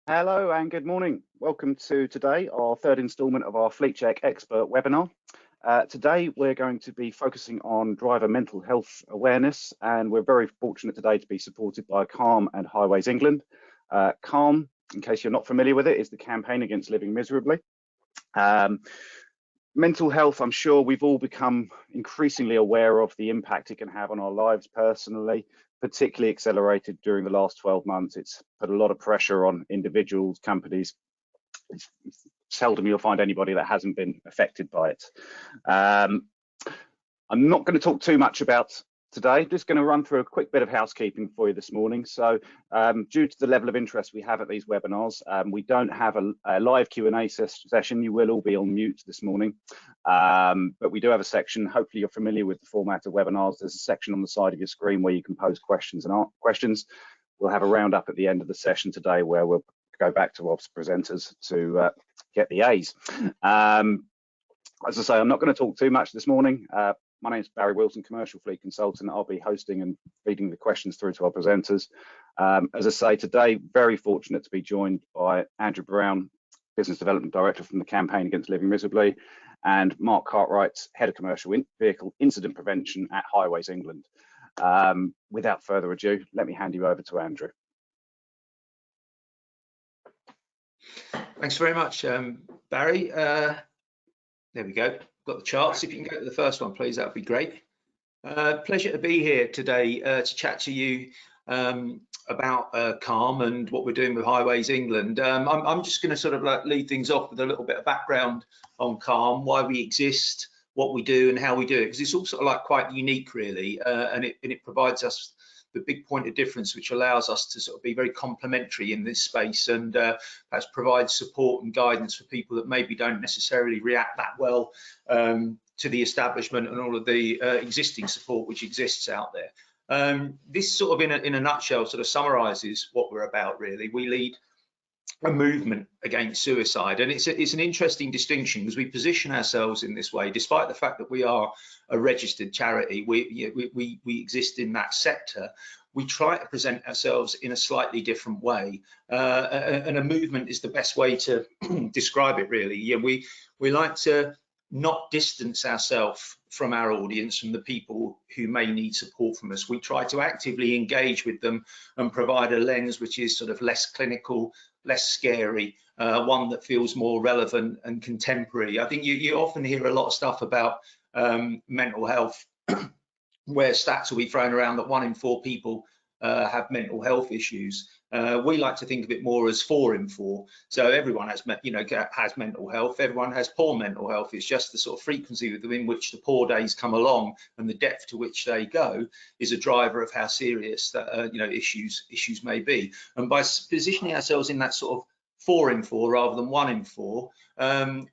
Hello and good morning. Welcome to today, our third instalment of our FleetCheck Expert webinar. Today, we're going to be focusing on driver mental health awareness, and we're very fortunate today to be supported by CALM and Highways England. CALM, in case you're not familiar with it, is the campaign against living miserably. Mental health, I'm sure we've all become increasingly aware of the impact it can have on our lives personally, particularly accelerated during the last 12 months. It's put a lot of pressure on individuals, companies. It's seldom you'll find anybody that hasn't been affected by it. I'm not going to talk too much about today, just going to run through a quick bit of housekeeping for you this morning. So due to the level of interest we have at these webinars, we don't have a live Q&A session. You will all be on mute this morning, but we do have a section. Hopefully you're familiar with the format of webinars. There's a section on the side of your screen where you can pose questions and ask questions. We'll have a roundup at the end of the session today where we'll go back to our presenters to get the A's. As I say, I'm not going to talk too much this morning. My name is Barrie Wilson, Commercial Fleet Consultant. I'll be hosting and feeding the questions through to our presenters. As I say, today, very fortunate to be joined by Andrew Brown, Business Development Director from the Campaign Against Living Miserably, and Mark Cartwright, Head of Commercial Vehicle Incident Prevention at Highways England. Without further ado, let me hand you over to Andrew. Thanks very much, Barrie. There we go. Got the charts. If you can go to the first one, please, that would be great. Pleasure to be here today to chat to you about CALM and what we're doing with Highways England. I'm just going to sort of lead things off with a little bit of background on CALM, why we exist, what we do, and how we do it, because it's all sort of quite unique, really, and it provides us the big point of difference, which allows us to sort of be very complementary in this space and perhaps provide support and guidance for people that maybe don't necessarily react that well to the establishment and all of the existing support which exists out there. This sort of in a nutshell sort of summarizes what we're about, really. We lead a movement against suicide, and it's an interesting distinction because we position ourselves in this way despite the fact that we are a registered charity. We exist in that sector. We try to present ourselves in a slightly different way, and a movement is the best way to describe it, really. Yeah, we like to not distance ourselves from our audience, from the people who may need support from us. We try to actively engage with them and provide a lens which is sort of less clinical, less scary, one that feels more relevant and contemporary. I think you often hear a lot of stuff about mental health, where stats will be thrown around that 1 in 4 people have mental health issues. We like to think of it more as 4 in 4. So everyone has mental health. Everyone has poor mental health. It's just the sort of frequency within which the poor days come along and the depth to which they go is a driver of how serious that issues may be. And by positioning ourselves in that sort of 4 in 4 rather than 1 in 4,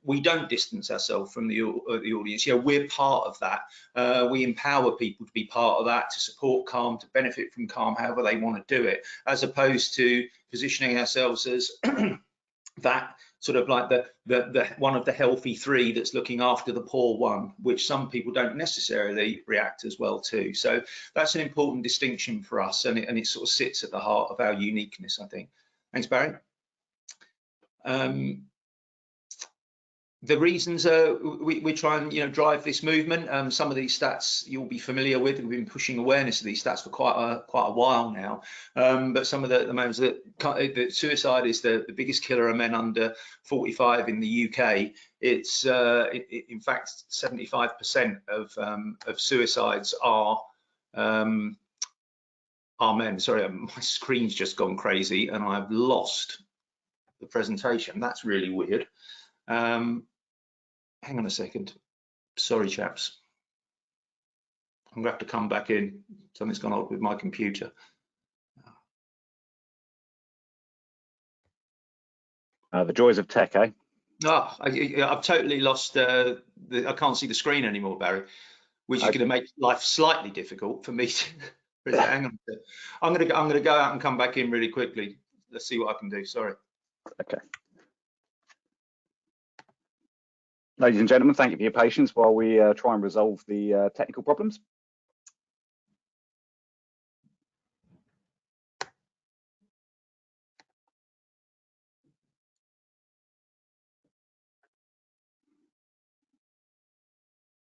we don't distance ourselves from the audience. We're part of that. We empower people to be part of that, to support CALM, to benefit from CALM however they want to do it, as opposed to positioning ourselves as that sort of like the one of the healthy 3 that's looking after the poor 1, which some people don't necessarily react as well to. So that's an important distinction for us, and it sort of sits at the heart of our uniqueness, I think. Thanks, Barrie. The reasons we try and drive this movement. Some of these stats you'll be familiar with. We've been pushing awareness of these stats for quite a while now. But some of the moments that suicide is the biggest killer of men under 45 in the UK. It's in fact 75% of suicides are men. Sorry, my screen's just gone crazy and I've lost the presentation. That's really weird. Hang on a second. Sorry, chaps. I'm gonna have to come back in. Something's gone on with my computer. The joys of tech, eh? Oh, I've totally lost. I can't see the screen anymore, Barrie, which is going to make life slightly difficult for me. Hang on. I'm gonna go out and come back in really quickly. Let's see what I can do. Sorry. Okay. Ladies and gentlemen, thank you for your patience while we try and resolve the technical problems.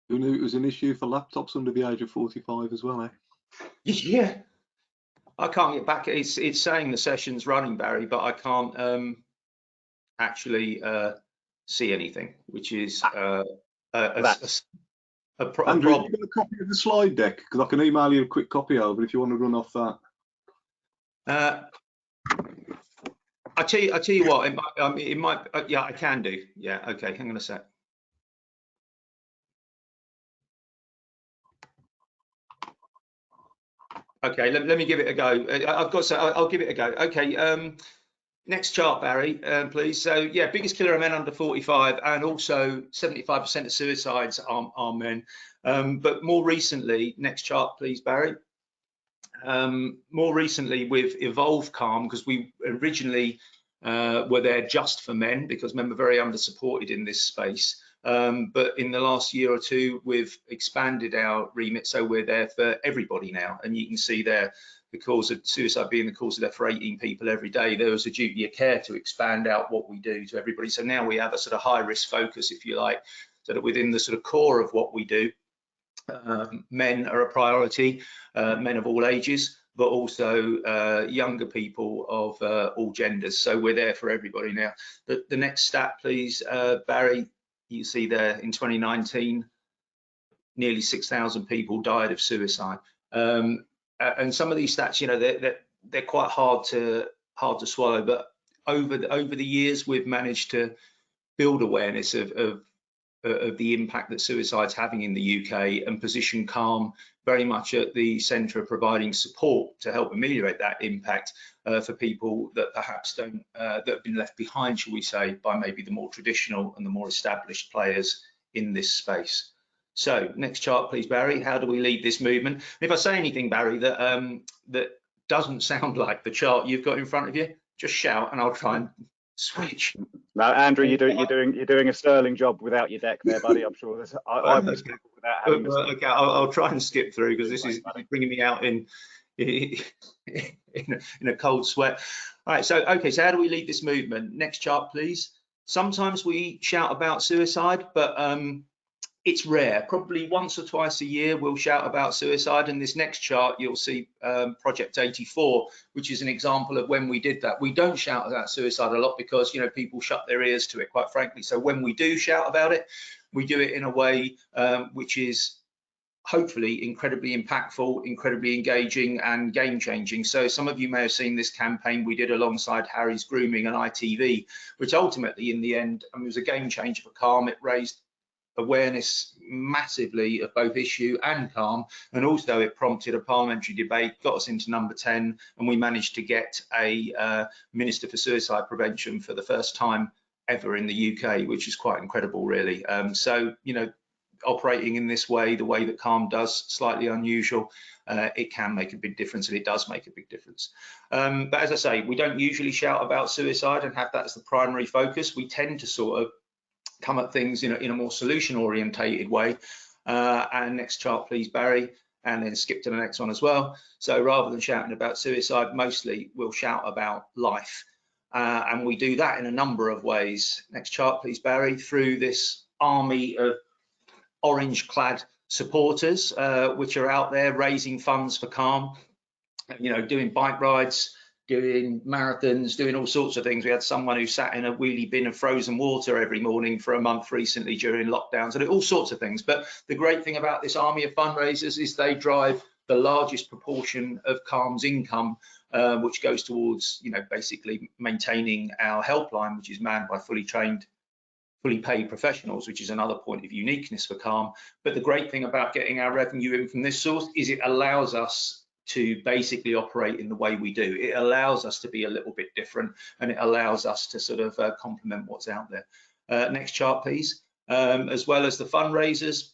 Who knew it was an issue for laptops under the age of 45 as well, eh? Yeah, I can't get back. It's saying the session's running, Barry, but I can't actually see anything, which is a Andrew, have problem. you got a copy of the slide deck? Because I can email you a quick copy over if you want to run off that. I tell you what, it might. Yeah, I can do. Yeah, okay. Hang on a sec. Okay, let me give it a go. I'll give it a go. Okay. Next chart, Barry, please. So yeah, biggest killer of men under 45, and also 75% of suicides are men. But more recently, next chart, please, Barry. More recently with Evolve CALM, because we originally were there just for men, because men were very under-supported in this space. But in the last year or two, we've expanded our remit, so we're there for everybody now. And you can see there, the cause of suicide being the cause of death for 18 people every day, there was a duty of care to expand out what we do to everybody. So now we have a sort of high-risk focus, if you like, so that within the sort of core of what we do, men are a priority, men of all ages, but also younger people of all genders. So we're there for everybody now. The next stat, please, Barry. You see there in 2019, nearly 6,000 people died of suicide. And some of these stats, you know, they're quite hard to swallow. But over the years, we've managed to build awareness of the impact that suicide's having in the UK, and position CALM very much at the centre of providing support to help ameliorate that impact for people that perhaps don't, that have been left behind, shall we say, by maybe the more traditional and the more established players in this space. So next chart, please, Barry. How do we lead this movement? If I say anything, Barry, that that doesn't sound like the chart you've got in front of you, just shout and I'll try and switch. No, Andrew, you're doing a sterling job without your deck there, buddy. I'm sure I've missed people without having the okay, I'll try and skip through, because this is bringing me out in a cold sweat. All right, so okay, so how do we lead this movement? Next chart, please. Sometimes we shout about suicide, but it's rare. Probably once or twice a year we'll shout about suicide. And this next chart, you'll see Project 84, which is an example of when we did that. We don't shout about suicide a lot because, you know, people shut their ears to it, quite frankly. So when we do shout about it, we do it in a way which is hopefully incredibly impactful, incredibly engaging and game-changing. So some of you may have seen this campaign we did alongside Harry's Grooming and ITV, which ultimately in the end, I mean, it was a game changer for CALM. It raised awareness massively of both issue and CALM, and also it prompted a parliamentary debate, got us into number 10, and we managed to get a Minister for Suicide Prevention for the first time ever in the UK, which is quite incredible, really. So, you know, operating in this way, the way that CALM does, slightly unusual, it can make a big difference, and it does make a big difference. But as I say, we don't usually shout about suicide and have that as the primary focus. We tend to sort of come at things in a more solution orientated way. And next chart, please, Barry, and then skip to the next one as well. So rather than shouting about suicide, mostly we'll shout about life. And we do that in a number of ways. Next chart, please, Barry, through this army of orange clad supporters, which are out there raising funds for CALM, you know, doing bike rides, doing marathons, doing all sorts of things. We had someone who sat in a wheelie bin of frozen water every morning for a month recently during lockdowns, and all sorts of things. But the great thing about this army of fundraisers is they drive the largest proportion of CALM's income, which goes towards, you know, basically maintaining our helpline, which is manned by fully trained, fully paid professionals, which is another point of uniqueness for CALM. But the great thing about getting our revenue in from this source is it allows us to basically operate in the way we do. It allows us to be a little bit different, and it allows us to sort of complement what's out there. Next chart, please. As well as the fundraisers,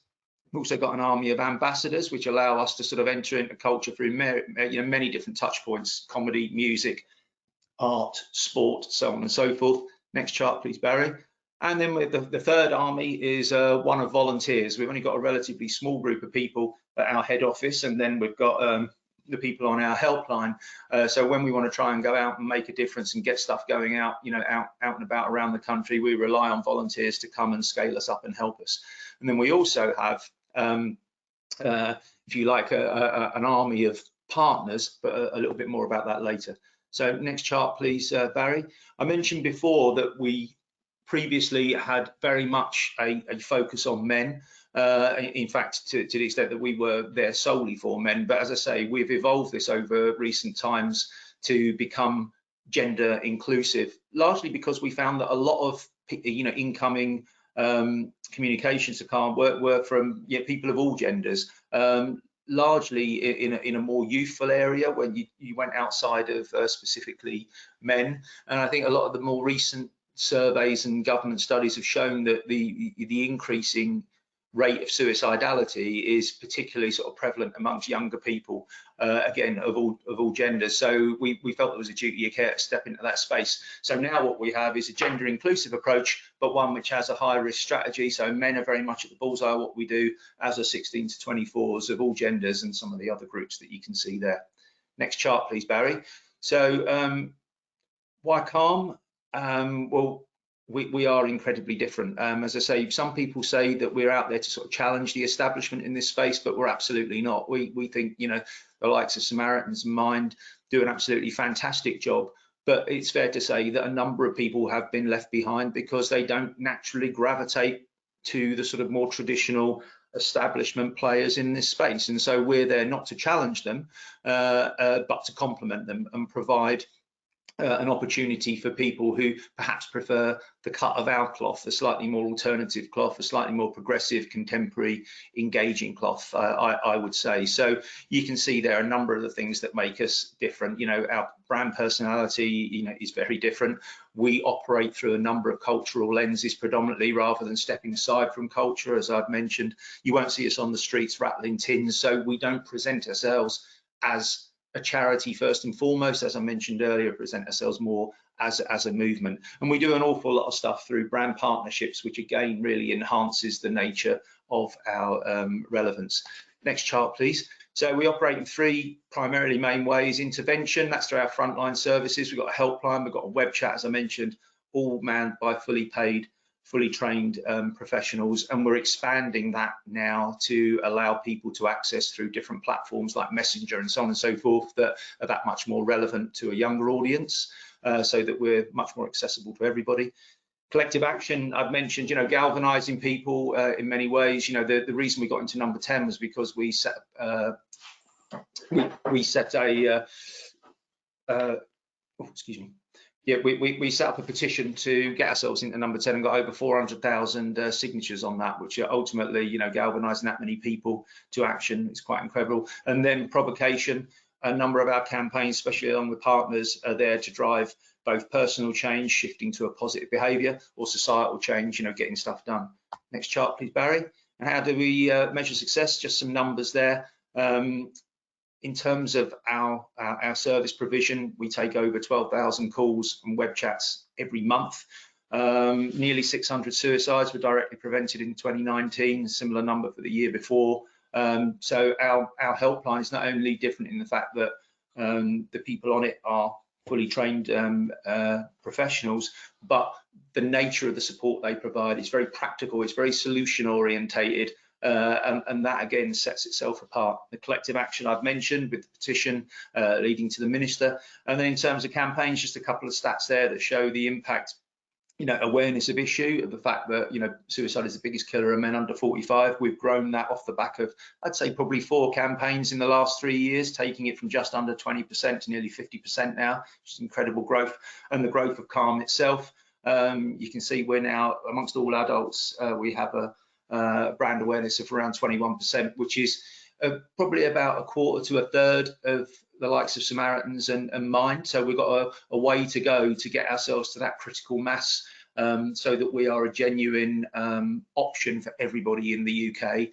we've also got an army of ambassadors, which allow us to sort of enter into culture through many different touch points: comedy, music, art, sport, so on and so forth. Next chart, please, Barry. And then with the third army is one of volunteers. We've only got a relatively small group of people at our head office, and then we've got the people on our helpline. So when we want to try and go out and make a difference and get stuff going out, you know, out and about around the country, we rely on volunteers to come and scale us up and help us. And then we also have if you like, an army of partners, but a little bit more about that later. So next chart, please, Barry. I mentioned before that we previously had very much a focus on men. In fact, to the extent that we were there solely for men. But as I say, we've evolved this over recent times to become gender inclusive, largely because we found that a lot of incoming communications to CALM were from people of all genders, largely in a more youthful area when you went outside of specifically men. And I think a lot of the more recent surveys and government studies have shown that the increasing rate of suicidality is particularly sort of prevalent amongst younger people, again, of all genders. So we felt there was a duty of care to step into that space. So now what we have is a gender inclusive approach, but one which has a high risk strategy. So men are very much at the bullseye of what we do, as are 16 to 24s of all genders and some of the other groups that you can see there. Next chart, please, Barry. So why CALM? Well, we are incredibly different. As I say, some people say that we're out there to sort of challenge the establishment in this space, but we're absolutely not. We think, the likes of Samaritans and Mind do an absolutely fantastic job, but it's fair to say that a number of people have been left behind because they don't naturally gravitate to the sort of more traditional establishment players in this space. And so we're there not to challenge them, but to complement them and provide an opportunity for people who perhaps prefer the cut of our cloth, a slightly more alternative cloth, a slightly more progressive, contemporary, engaging cloth, I would say. So you can see there are a number of the things that make us different. Our brand personality, is very different. We operate through a number of cultural lenses predominantly, rather than stepping aside from culture, as I've mentioned. You won't see us on the streets rattling tins, so we don't present ourselves as a charity first and foremost. As I mentioned earlier, present ourselves more as a movement. And we do an awful lot of stuff through brand partnerships, which again really enhances the nature of our relevance. Next chart, please. So we operate in three primarily main ways. Intervention, that's through our frontline services. We've got a helpline, we've got a web chat, as I mentioned, all manned by fully paid, fully trained professionals, and we're expanding that now to allow people to access through different platforms like Messenger and so on and so forth that are that much more relevant to a younger audience, so that we're much more accessible to everybody. Collective action, I've mentioned, galvanizing people in many ways. The reason we got into number 10 was because we set we set up a petition to get ourselves into number 10 and got over 400,000 signatures on that, which are ultimately, galvanizing that many people to action. It's quite incredible. And then provocation, a number of our campaigns, especially along with partners, are there to drive both personal change, shifting to a positive behavior, or societal change, getting stuff done. Next chart, please, Barry. And how do we measure success? Just some numbers there. In terms of our service provision, we take over 12,000 calls and web chats every month. Nearly 600 suicides were directly prevented in 2019, a similar number for the year before. So our helpline is not only different in the fact that the people on it are fully trained professionals, but the nature of the support they provide is very practical, it's very solution orientated. And that again sets itself apart. The collective action I've mentioned with the petition leading to the minister, and then in terms of campaigns, just a couple of stats there that show the impact, awareness of issue, of the fact that suicide is the biggest killer of men under 45. We've grown that off the back of, I'd say, probably 4 campaigns in the last 3 years, taking it from just under 20% to nearly 50% now, which is incredible growth. And the growth of CALM itself, you can see we're now amongst all adults, we have a brand awareness of around 21%, which is probably about a quarter to a third of the likes of Samaritans and Mind. So we've got a way to go to get ourselves to that critical mass, so that we are a genuine option for everybody in the UK.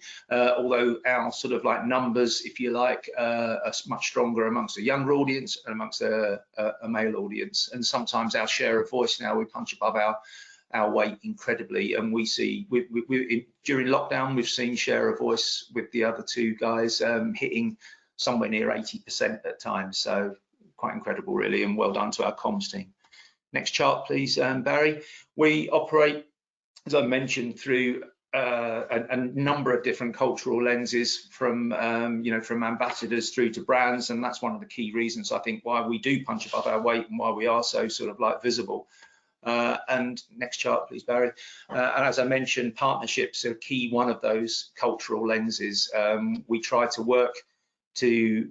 Although our sort of like numbers, if you like, are much stronger amongst a younger audience and amongst a male audience. And sometimes our share of voice now, we punch above our weight incredibly, and we see during lockdown we've seen share of voice with the other 2 guys hitting somewhere near 80% at times. So quite incredible really, and well done to our comms team. Next chart, please, Barry. We operate, as I mentioned, through a number of different cultural lenses from from ambassadors through to brands, and that's one of the key reasons I think why we do punch above our weight and why we are so sort of like visible. And next chart, please, Barry. And as I mentioned, partnerships are key one of those cultural lenses. We try to work to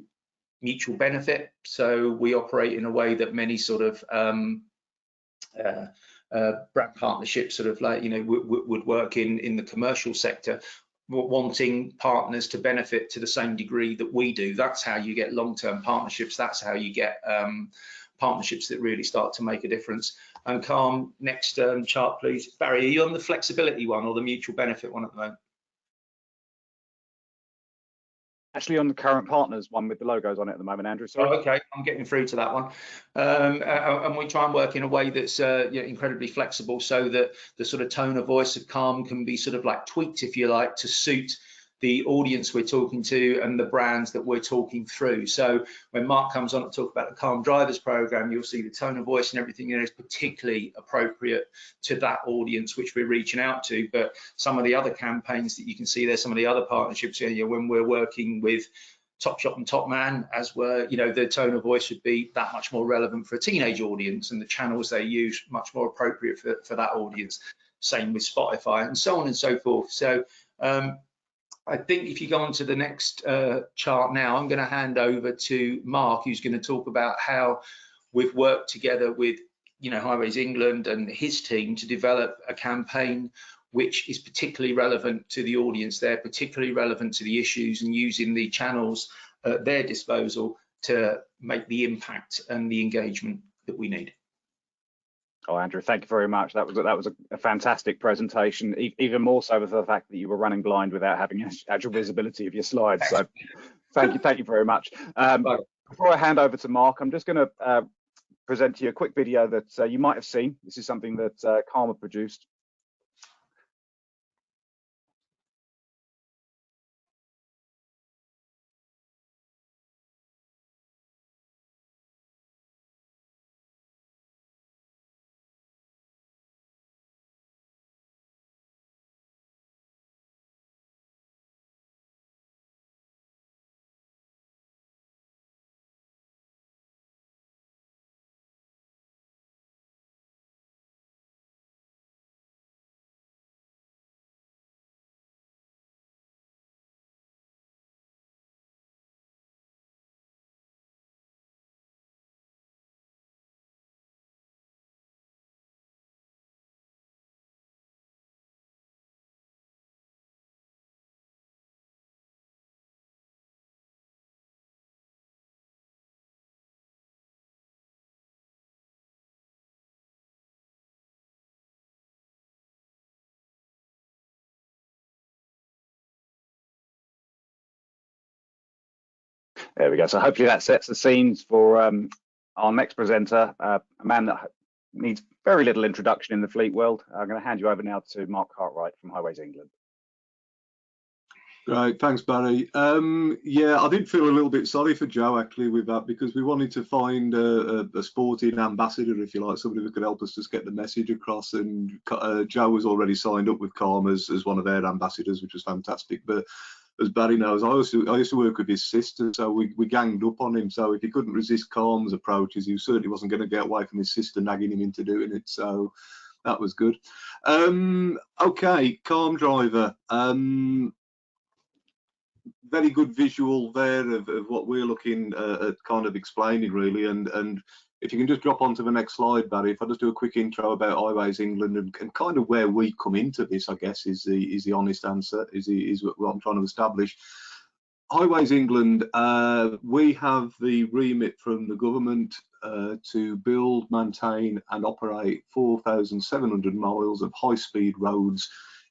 mutual benefit, so we operate in a way that many sort of brand partnerships sort of like would work in the commercial sector, wanting partners to benefit to the same degree that we do. That's how you get long-term partnerships. That's how you get partnerships that really start to make a difference. And CALM, next chart, please. Barry, are you on the flexibility one or the mutual benefit one at the moment? Actually on the current partners one with the logos on it at the moment, Andrew. Sorry. Oh, okay, I'm getting through to that one. And we try and work in a way that's incredibly flexible, so that the sort of tone of voice of CALM can be sort of like tweaked, if you like, to suit the audience we're talking to and the brands that we're talking through. So when Mark comes on to talk about the CALM Drivers program, you'll see the tone of voice and everything is particularly appropriate to that audience which we're reaching out to. But some of the other campaigns that you can see there, some of the other partnerships, when we're working with Topshop and Topman, as were, the tone of voice would be that much more relevant for a teenage audience, and the channels they use much more appropriate for that audience. Same with Spotify and so on and so forth. So I think if you go on to the next chart now, I'm going to hand over to Mark, who's going to talk about how we've worked together with Highways England and his team to develop a campaign which is particularly relevant to the audience there, particularly relevant to the issues, and using the channels at their disposal to make the impact and the engagement that we need. Oh, Andrew, thank you very much. That was a fantastic presentation, even more so with the fact that you were running blind without having actual visibility of your slides. So thank you very much. Before I hand over to Mark, I'm just going to present to you a quick video that you might have seen. This is something that CALM produced. There we go. So hopefully that sets the scenes for our next presenter, a man that needs very little introduction in the fleet world. I'm going to hand you over now to Mark Cartwright from Highways England. Great, thanks, Barry. Yeah, I did feel a little bit sorry for Joe actually with that, because we wanted to find a sporting ambassador, if you like, somebody who could help us just get the message across. And Joe was already signed up with CALM as one of their ambassadors, which was fantastic. But as Barry knows, I used to work with his sister, so we ganged up on him. So if he couldn't resist CALM's approaches, he certainly wasn't going to get away from his sister nagging him into doing it. So that was good. Okay, CALM Driver. Very good visual there of what we're looking at kind of explaining, really. And if you can just drop onto the next slide, Barry, if I just do a quick intro about Highways England and kind of where we come into this, I guess is the honest answer, is what I'm trying to establish. Highways England, we have the remit from the government to build, maintain and operate 4,700 miles of high-speed roads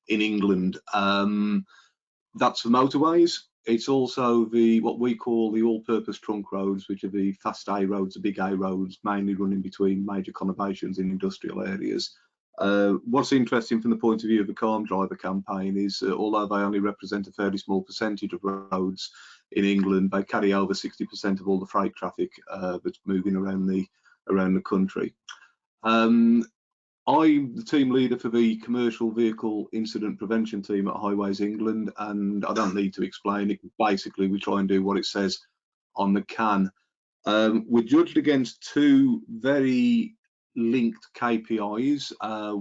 in England. That's for motorways. It's also what we call the all-purpose trunk roads, which are the fast A roads, the big A roads, mainly running between major conurbations in industrial areas. What's interesting from the point of view of the CALM Driver campaign is although they only represent a fairly small percentage of roads in England, they carry over 60% of all the freight traffic that's moving around the country. I'm the team leader for the Commercial Vehicle Incident Prevention Team at Highways England, and I don't need to explain it. Basically, we try and do what it says on the can. We're judged against two very linked KPIs.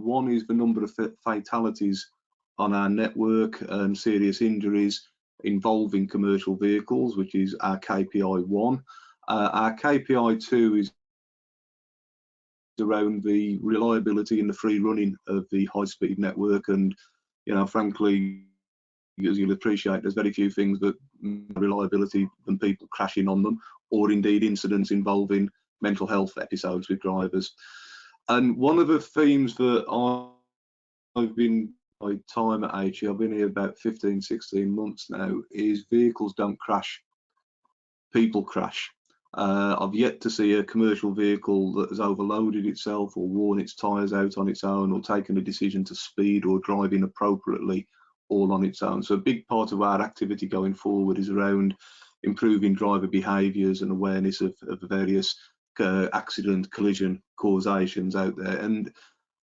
One is the number of fatalities on our network and serious injuries involving commercial vehicles, which is our KPI 1. Our KPI 2 is around the reliability and the free running of the high-speed network, and frankly, as you'll appreciate, there's very few things that reliability than people crashing on them, or indeed incidents involving mental health episodes with drivers. And one of the themes that I've been my time at HE, I've been here about 15-16 months now, is vehicles don't crash, people crash. I've yet to see a commercial vehicle that has overloaded itself or worn its tyres out on its own or taken a decision to speed or drive inappropriately all on its own. So a big part of our activity going forward is around improving driver behaviours and awareness of the various accident collision causations out there. And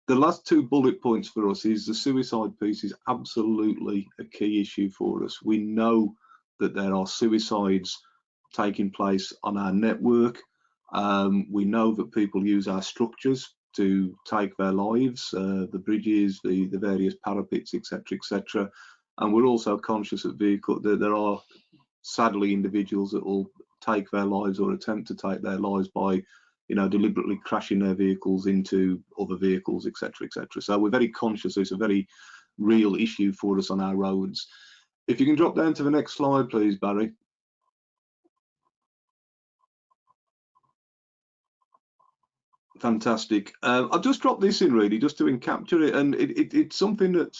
the last two bullet points for us is the suicide piece is absolutely a key issue for us. We know that there are suicides taking place on our network. We know that people use our structures to take their lives, the bridges, the various parapets, etc. And we're also conscious that there are sadly individuals that will take their lives or attempt to take their lives by deliberately crashing their vehicles into other vehicles, etc. So we're very conscious. It's a very real issue for us on our roads. If you can drop down to the next slide, please, Barry. Fantastic. I've just dropped this in really just to capture it, and it's something that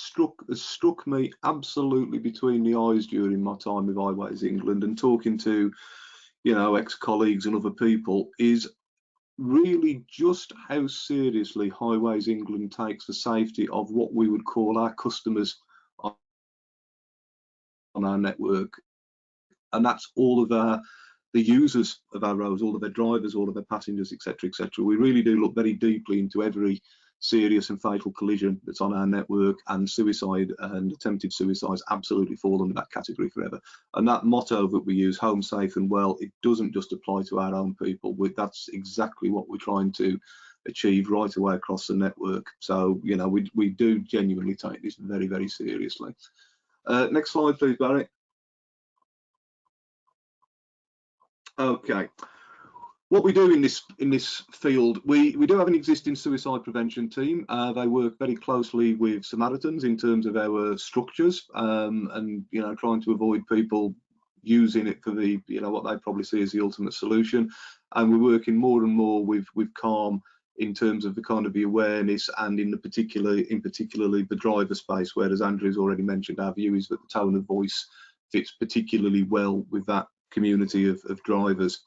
has struck me absolutely between the eyes during my time with Highways England and talking to ex-colleagues and other people, is really just how seriously Highways England takes the safety of what we would call our customers on our network, and that's all of the users of our roads, all of their drivers, all of their passengers, etc. We really do look very deeply into every serious and fatal collision that's on our network, and suicide and attempted suicides absolutely fall under that category forever. And that motto that we use, home safe and well, it doesn't just apply to our own people. That's exactly what we're trying to achieve right away across the network. So we do genuinely take this very, very seriously. Next slide, please, Barry. Okay, what we do in this field, we do have an existing suicide prevention team. They work very closely with Samaritans in terms of our structures, and trying to avoid people using it for the what they probably see as the ultimate solution. And we're working more and more with CALM in terms of the kind of the awareness, and in particularly the driver space, where, as Andrew's already mentioned, our view is that the tone of voice fits particularly well with that community of drivers.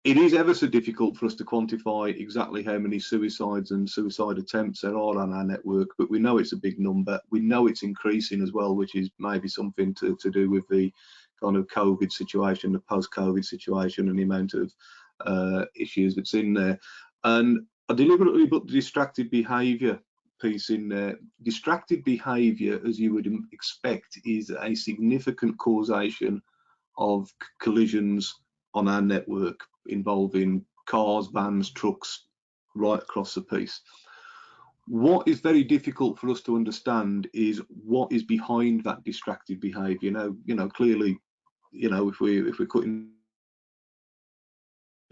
It is ever so difficult for us to quantify exactly how many suicides and suicide attempts there are on our network, but we know it's a big number. We know it's increasing as well, which is maybe something to do with the kind of COVID situation, the post-COVID situation, and the amount of issues that's in there. And I deliberately put the distracted behaviour piece in there. Distracted behaviour, as you would expect, is a significant causation of collisions on our network involving cars, vans, trucks, right across the piece. What is very difficult for us to understand is what is behind that distracted behaviour. Clearly, if we're cutting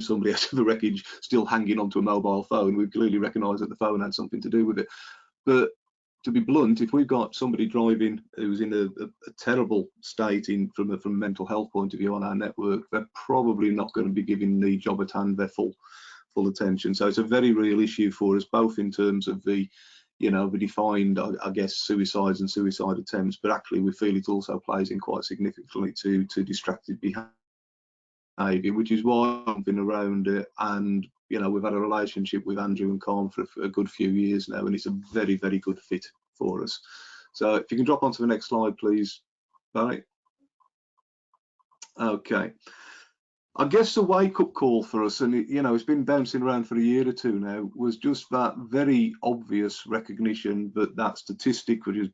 somebody out of the wreckage still hanging onto a mobile phone, we clearly recognise that the phone had something to do with it. But to be blunt, if we've got somebody driving who's in a terrible state from a mental health point of view on our network, they're probably not going to be giving the job at hand their full attention. So it's a very real issue for us, both in terms of the defined, I guess, suicides and suicide attempts, but actually we feel it also plays in quite significantly to distracted behaviour, which is why I've been around it. And we've had a relationship with Andrew and CALM for a good few years now, and it's a very, very good fit for us. So if you can drop onto the next slide, please, Barry. Okay. I guess the wake-up call for us, and it's been bouncing around for a year or two now, was just that very obvious recognition that statistic, which is,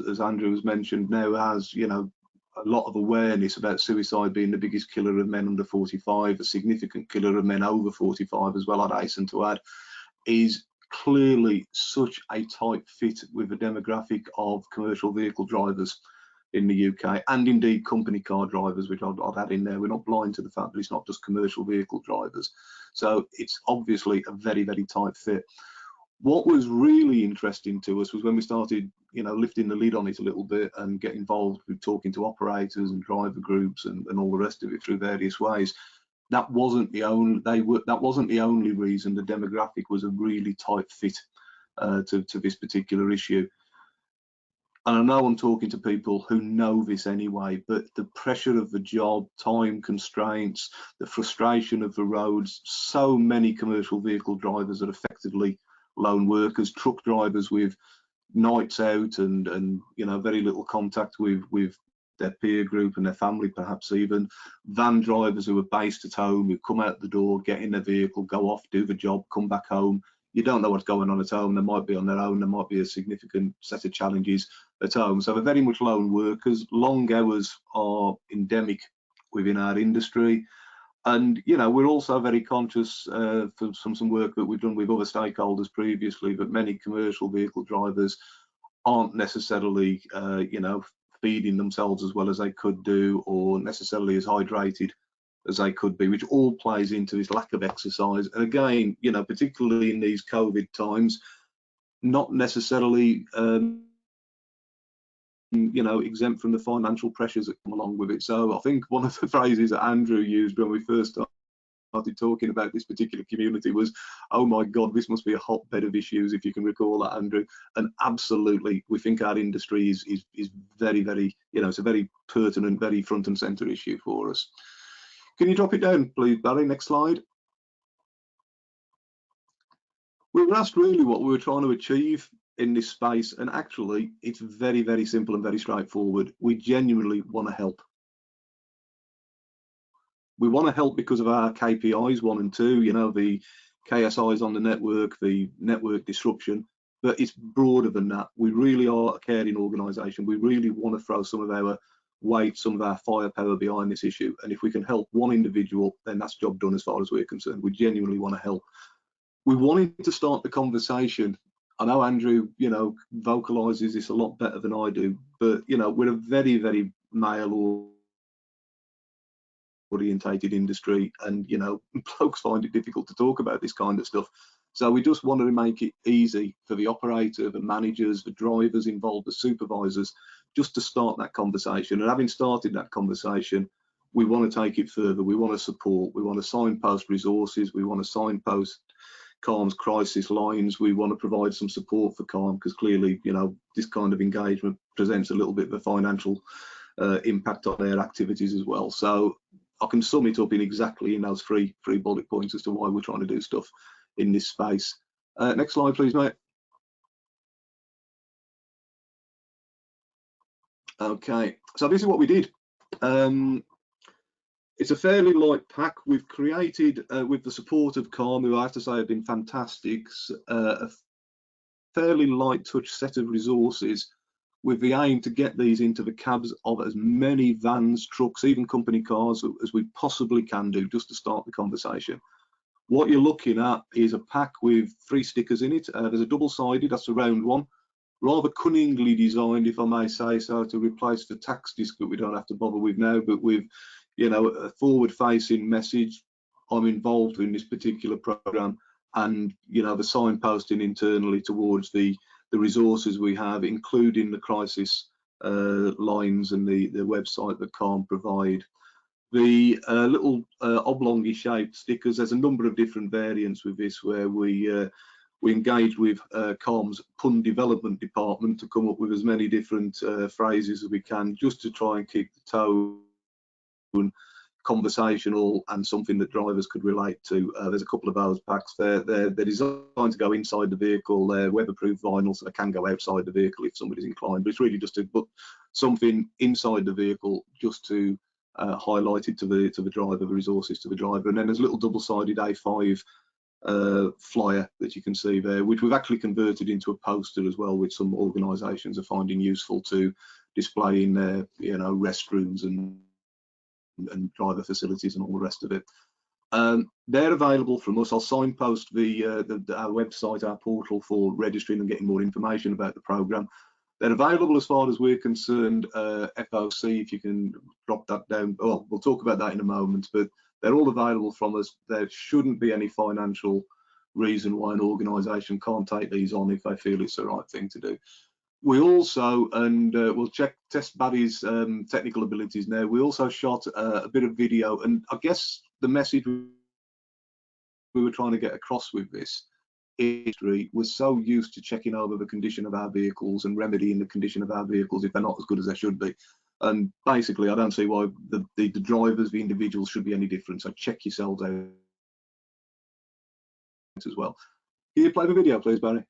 as Andrew has mentioned, now has a lot of awareness about suicide being the biggest killer of men under 45, a significant killer of men over 45 as well, I'd hasten to add, is clearly such a tight fit with the demographic of commercial vehicle drivers in the UK, and indeed company car drivers, which I'd add in there. We're not blind to the fact that it's not just commercial vehicle drivers. So it's obviously a very, very tight fit. What was really interesting to us was when we started, lifting the lid on it a little bit and get involved with talking to operators and driver groups and all the rest of it through various ways. That wasn't the only reason. The demographic was a really tight fit to this particular issue. And I know I'm talking to people who know this anyway, but the pressure of the job, time constraints, the frustration of the roads, so many commercial vehicle drivers are effectively lone workers, truck drivers with nights out and very little contact with their peer group and their family, perhaps even van drivers who are based at home, who come out the door, get in their vehicle, go off, do the job, come back home. You don't know what's going on at home. They might be on their own. There might be a significant set of challenges at home. So they're very much lone workers. Long hours are endemic within our industry. And, we're also very conscious from some work that we've done with other stakeholders previously, that many commercial vehicle drivers aren't necessarily, feeding themselves as well as they could do, or necessarily as hydrated as they could be, which all plays into this lack of exercise. And again, particularly in these COVID times, not necessarily exempt from the financial pressures that come along with it. So I think one of the phrases that Andrew used when we first started talking about this particular community was, "Oh my God, this must be a hotbed of issues," if you can recall that, Andrew. And absolutely, we think our industry is very, very, it's a very pertinent, very front and center issue for us. Can you drop it down, please, Barry? Next slide. We were asked really what we were trying to achieve in this space, and actually it's very, very simple and very straightforward. We genuinely want to help. We want to help because of our KPIs 1 and 2, the KSIs on the network, the network disruption, but it's broader than that. We really are a caring organisation. We really want to throw some of our weight, some of our firepower behind this issue, and if we can help one individual, then that's job done as far as we're concerned. We genuinely want to help. We wanted to start the conversation. I know Andrew, vocalises this a lot better than I do, but we're a very, very male orientated industry, and blokes find it difficult to talk about this kind of stuff. So we just wanted to make it easy for the operator, the managers, the drivers involved, the supervisors, just to start that conversation. And having started that conversation, we want to take it further. We want to support. We want to signpost resources. We want to signpost CALM's crisis lines. We want to provide some support for CALM, because clearly, this kind of engagement presents a little bit of a financial impact on their activities as well. So I can sum it up in those three bullet points as to why we're trying to do stuff in this space. Next slide, please, mate. Okay, so this is what we did. It's a fairly light pack. We've created, with the support of CALM, who I have to say have been fantastic, a fairly light touch set of resources with the aim to get these into the cabs of as many vans, trucks, even company cars as we possibly can do, just to start the conversation. What you're looking at is a pack with 3 stickers in it. There's a double-sided, that's a round one, rather cunningly designed, if I may say so, to replace the tax disc that we don't have to bother with now, but with a forward-facing message. I'm involved in this particular program, and the signposting internally towards the resources we have, including the crisis lines and the website that CALM provide. The little oblongy shaped stickers, there's a number of different variants with this, where we engage with CALM's pun development department to come up with as many different phrases as we can, just to try and keep the tone conversational and something that drivers could relate to. There's a couple of those packs. They're designed to go inside the vehicle. They're weatherproof vinyl, so they can go outside the vehicle if somebody's inclined, but it's really just to put something inside the vehicle, just to highlighted to the driver, the resources to the driver, and then there's a little double-sided A5 flyer that you can see there, which we've actually converted into a poster as well, which some organisations are finding useful to display in their, you know, restrooms and driver facilities and all the rest of it. They're available from us. I'll signpost our website, our portal, for registering and getting more information about the programme. They're available as far as we're concerned. FOC, if you can drop that down. Well, we'll talk about that in a moment, but they're all available from us. There shouldn't be any financial reason why an organisation can't take these on if they feel it's the right thing to do. We also, and we'll test Barry's technical abilities now, we also shot a bit of video, and I guess the message we were trying to get across with this industry was so used to checking over the condition of our vehicles and remedying the condition of our vehicles if they're not as good as they should be. And basically, I don't see why the drivers, the individuals, should be any different. So check yourselves out as well. Can you play the video, please, Barry?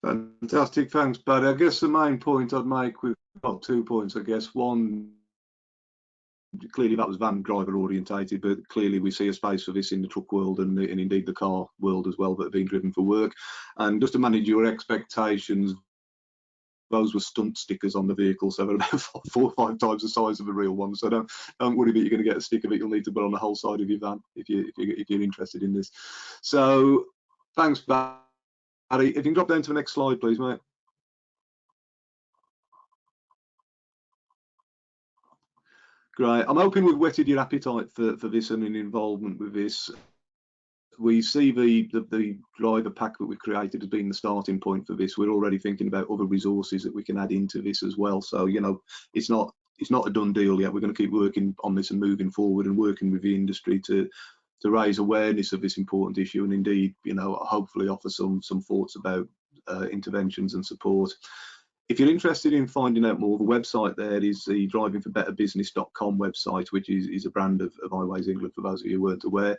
Fantastic, thanks, Barry. I guess the main point I'd make, we've got 2 points, I guess. One, clearly that was van driver orientated, but clearly we see a space for this in the truck world and indeed the car world as well, that are being driven for work. And just to manage your expectations, those were stunt stickers on the vehicle, so they're about 4 or 5 times the size of a real one. So don't worry that you're going to get a sticker that you'll need to put on the whole side of your van if you're interested in this. So thanks, Barry. If you can drop down to the next slide, please, mate. Great. I'm hoping we've whetted your appetite for this and an involvement with this. We see the driver pack that we've created as being the starting point for this. We're already thinking about other resources that we can add into this as well. So, you know, it's not a done deal yet. We're going to keep working on this and moving forward and working with the industry to raise awareness of this important issue, and indeed, you know, hopefully offer some thoughts about interventions and support. If you're interested in finding out more, the website there is the drivingforbetterbusiness.com website, which is a brand of Highways England, for those of you who weren't aware.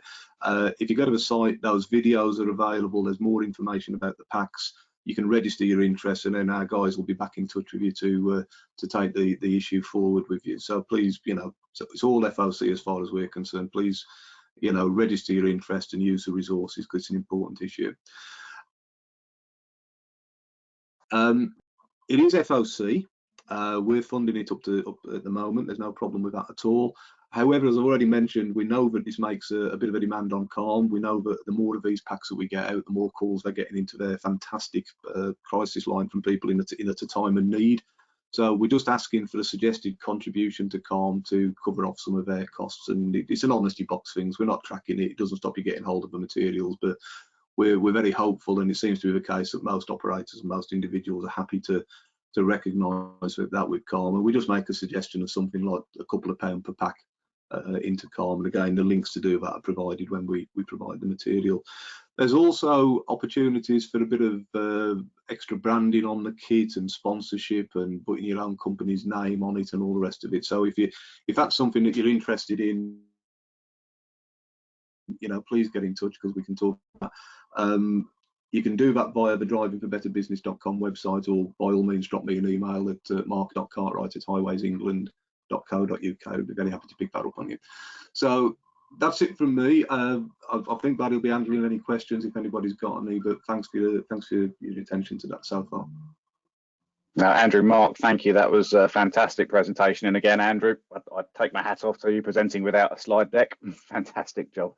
If you go to the site, those videos are available. There's more information about the packs. You can register your interest, and then our guys will be back in touch with you to take the issue forward with you. So please, so it's all FOC as far as we're concerned. Please, register your interest and use the resources, because it's an important issue. It is FOC. We're funding it up at the moment. There's no problem with that at all. However, as I've already mentioned, we know that this makes a bit of a demand on CALM. We know that the more of these packs that we get out, the more calls they're getting into their fantastic crisis line from people in at a time of need. So we're just asking for a suggested contribution to CALM to cover off some of their costs. And it's an honesty box things. We're not tracking it. It doesn't stop you getting hold of the materials, but we're very hopeful, and it seems to be the case that most operators and most individuals are happy to recognise that with CALM. And we just make a suggestion of something like a couple of £1 per pack into CALM, and again the links to do that are provided when we provide the material. There's also opportunities for a bit of extra branding on the kit and sponsorship and putting your own company's name on it and all the rest of it. So if that's something that you're interested in, please get in touch, because we can talk about that. You can do that via the drivingforbetterbusiness.com website, or by all means drop me an email at mark.cartwright@highwaysengland.co.uk. I'd be very happy to pick that up on you. So that's it from me. I think Barrie will be answering any questions if anybody's got any, but thanks for your attention to that so far. Now, Andrew, Mark, thank you. That was a fantastic presentation. And again, Andrew, I'd take my hat off to you presenting without a slide deck. Fantastic job.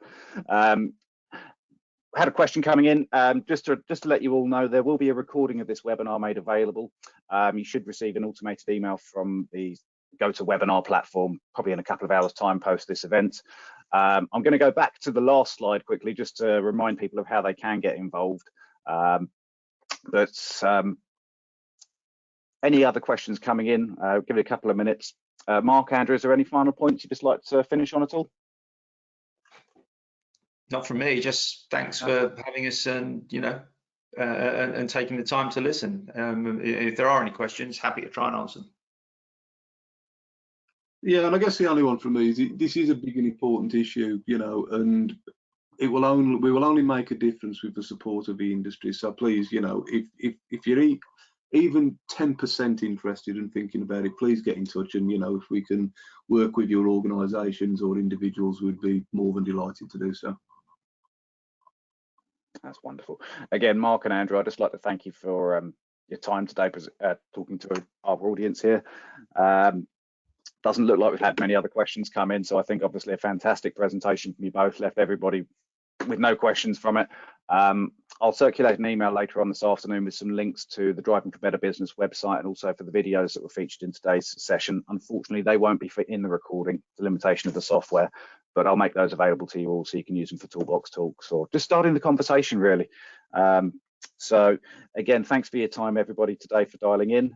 Had a question coming in. Just to let you all know, there will be a recording of this webinar made available. You should receive an automated email from the GoToWebinar platform probably in a couple of hours time post this event. I'm going to go back to the last slide quickly just to remind people of how they can get involved. Any other questions coming in? Give it a couple of minutes. Mark, Andrew, is there any final points you'd just like to finish on at all? Not from me. Just thanks for having us, and and taking the time to listen. If there are any questions, happy to try and answer them. Yeah, and I guess the only one from me is this is a big and important issue, and we will only make a difference with the support of the industry. So please, if you're even 10% interested in thinking about it, please get in touch, and if we can work with your organisations or individuals, we'd be more than delighted to do so. That's wonderful. Again, Mark and Andrew, I'd just like to thank you for your time today, talking to our audience here. Doesn't look like we've had many other questions come in, so I think obviously a fantastic presentation from you both, left everybody with no questions from it. I'll circulate an email later on this afternoon with some links to the Driving for Better Business website, and also for the videos that were featured in today's session. Unfortunately, they won't be in the recording, the limitation of the software, but I'll make those available to you all so you can use them for toolbox talks or just starting the conversation, really. So again, thanks for your time, everybody, today, for dialing in.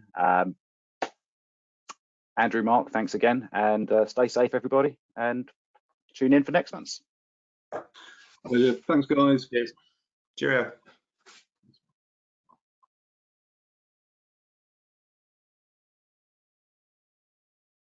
Andrew, Mark, thanks again, and stay safe, everybody, and tune in for next month's. Thanks, guys. Cheers. Cheerio.